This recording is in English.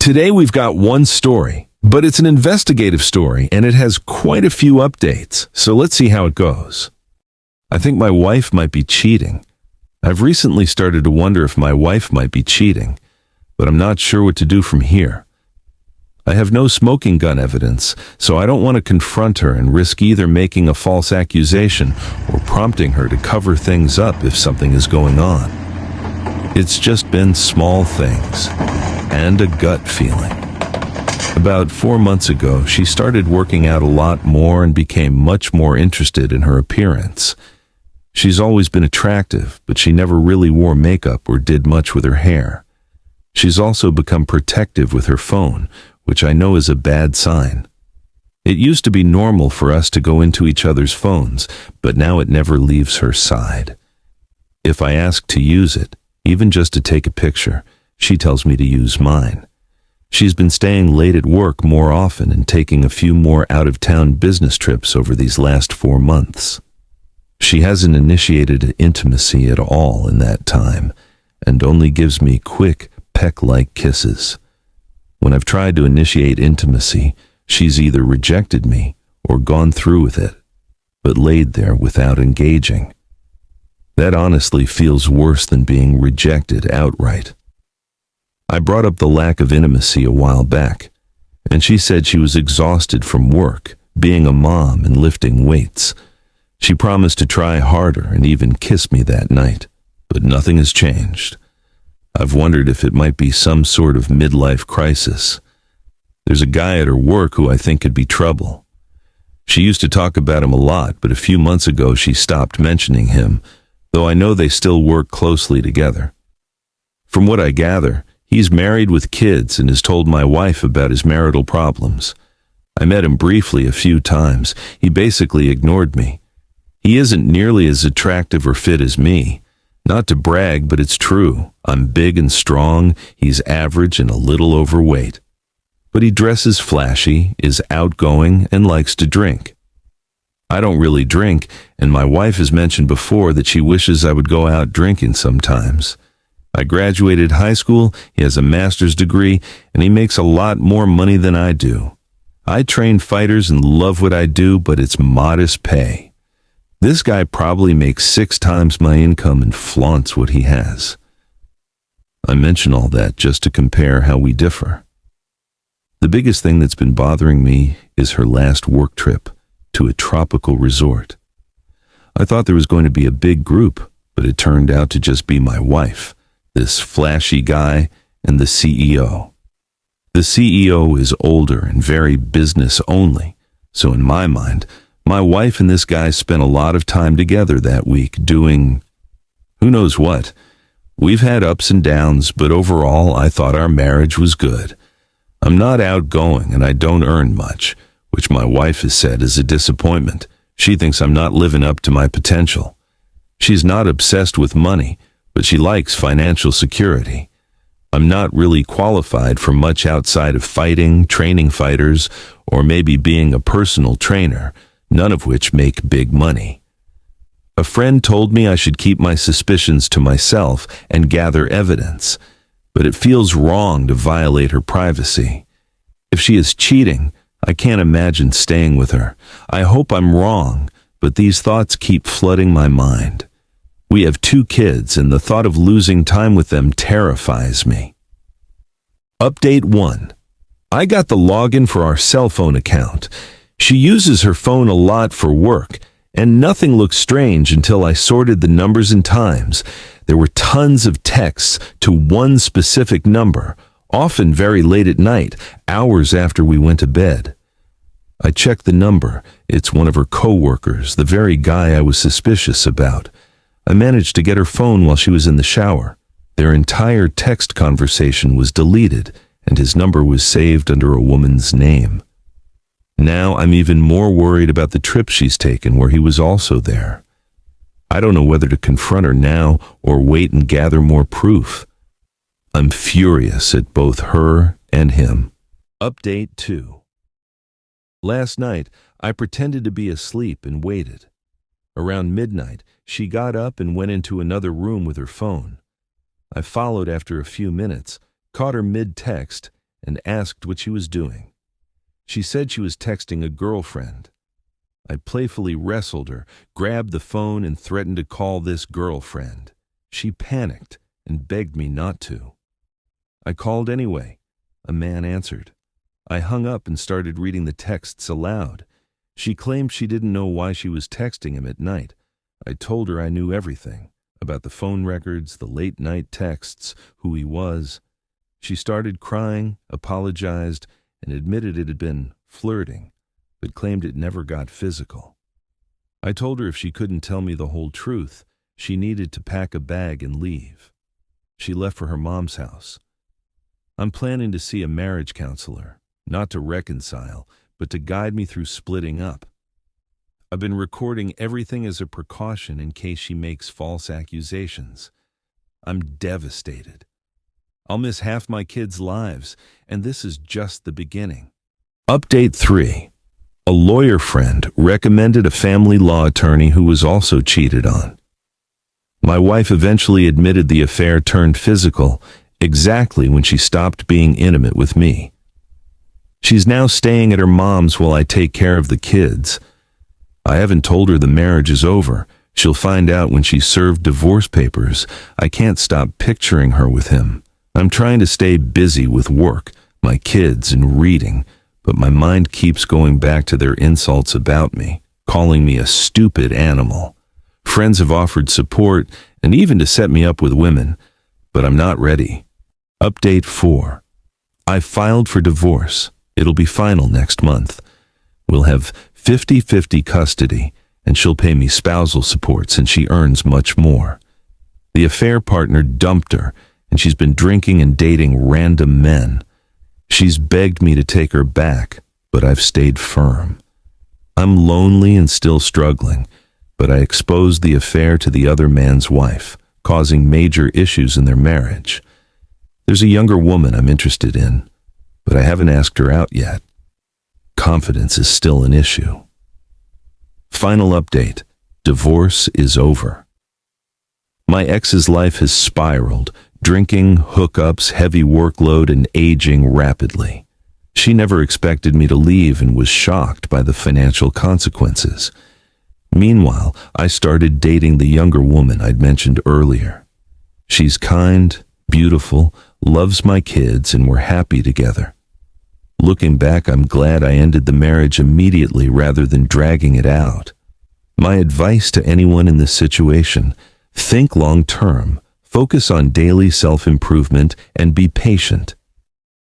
Today we've got one story, but it's an investigative story and it has quite a few updates, so let's see how it goes. I think my wife might be cheating. I've recently started to wonder if my wife might be cheating, but I'm not sure what to do from here. I have no smoking gun evidence, so I don't want to confront her and risk either making a false accusation or prompting her to cover things up if something is going on. It's just been small things and a gut feeling. About 4 months ago, she started working out a lot more and became much more interested in her appearance. She's always been attractive, but she never really wore makeup or did much with her hair. She's also become protective with her phone, which I know is a bad sign. It used to be normal for us to go into each other's phones, but now it never leaves her side. If I ask to use it, even just to take a picture, she tells me to use mine. She's been staying late at work more often and taking a few more out-of-town business trips over these last 4 months. She hasn't initiated intimacy at all in that time, and only gives me quick, peck-like kisses. When I've tried to initiate intimacy, she's either rejected me or gone through with it, but laid there without engaging. That honestly feels worse than being rejected outright. I brought up the lack of intimacy a while back, and she said she was exhausted from work, being a mom and lifting weights. She promised to try harder and even kiss me that night, but nothing has changed. I've wondered if it might be some sort of midlife crisis. There's a guy at her work who I think could be trouble. She used to talk about him a lot, but a few months ago she stopped mentioning him, though I know they still work closely together. From what I gather, he's married with kids and has told my wife about his marital problems. I met him briefly a few times. He basically ignored me. He isn't nearly as attractive or fit as me. Not to brag, but it's true. I'm big and strong, he's average and a little overweight. But he dresses flashy, is outgoing, and likes to drink. I don't really drink, and my wife has mentioned before that she wishes I would go out drinking sometimes. I graduated high school, he has a master's degree, and he makes a lot more money than I do. I train fighters and love what I do, but it's modest pay. This guy probably makes 6 times my income and flaunts what he has. I mention all that just to compare how we differ. The biggest thing that's been bothering me is her last work trip to a tropical resort. I thought there was going to be a big group, but it turned out to just be my wife, this flashy guy, and the CEO. The CEO is older and very business only, so in my mind, my wife and this guy spent a lot of time together that week doing who knows what. We've had ups and downs, but overall I thought our marriage was good. I'm not outgoing and I don't earn much, which my wife has said is a disappointment. She thinks I'm not living up to my potential. She's not obsessed with money, but she likes financial security. I'm not really qualified for much outside of fighting, training fighters, or maybe being a personal trainer, none of which make big money. A friend told me I should keep my suspicions to myself and gather evidence, but it feels wrong to violate her privacy. If she is cheating, I can't imagine staying with her. I hope I'm wrong, but these thoughts keep flooding my mind. We have 2 kids, and the thought of losing time with them terrifies me. Update 1. I got the login for our cell phone account. She uses her phone a lot for work, and nothing looked strange until I sorted the numbers and times. There were tons of texts to one specific number, often very late at night, hours after we went to bed. I checked the number. It's one of her coworkers, the very guy I was suspicious about. I managed to get her phone while she was in the shower. Their entire text conversation was deleted, and his number was saved under a woman's name. Now I'm even more worried about the trip she's taken where he was also there. I don't know whether to confront her now or wait and gather more proof. I'm furious at both her and him. Update 2. Last night, I pretended to be asleep and waited. Around midnight, she got up and went into another room with her phone. I followed after a few minutes, caught her mid-text, and asked what she was doing. She said she was texting a girlfriend. I playfully wrestled her, grabbed the phone, and threatened to call this girlfriend. She panicked and begged me not to. I called anyway. A man answered. I hung up and started reading the texts aloud. She claimed she didn't know why she was texting him at night. I told her I knew everything about the phone records, the late-night texts, who he was. She started crying, apologized, and admitted it had been flirting, but claimed it never got physical. I told her if she couldn't tell me the whole truth, she needed to pack a bag and leave. She left for her mom's house. I'm planning to see a marriage counselor, not to reconcile, but to guide me through splitting up. I've been recording everything as a precaution in case she makes false accusations. I'm devastated. I'll miss half my kids' lives, and this is just the beginning. Update 3. A lawyer friend recommended a family law attorney who was also cheated on. My wife eventually admitted the affair turned physical exactly when she stopped being intimate with me. She's now staying at her mom's while I take care of the kids. I haven't told her the marriage is over. She'll find out when she's served divorce papers. I can't stop picturing her with him. I'm trying to stay busy with work, my kids, and reading, but my mind keeps going back to their insults about me, calling me a stupid animal. Friends have offered support and even to set me up with women, but I'm not ready. Update 4. I filed for divorce. It'll be final next month. We'll have 50-50 custody, and she'll pay me spousal support since she earns much more. The affair partner dumped her, and she's been drinking and dating random men. She's begged me to take her back, but I've stayed firm. I'm lonely and still struggling, but I exposed the affair to the other man's wife, causing major issues in their marriage. There's a younger woman I'm interested in, but I haven't asked her out yet. Confidence is still an issue. Final update. Divorce is over. My ex's life has spiraled, drinking, hookups, heavy workload, and aging rapidly. She never expected me to leave and was shocked by the financial consequences. Meanwhile, I started dating the younger woman I'd mentioned earlier. She's kind, beautiful, loves my kids, and we're happy together. Looking back, I'm glad I ended the marriage immediately rather than dragging it out. My advice to anyone in this situation: think long term, focus on daily self-improvement, and be patient.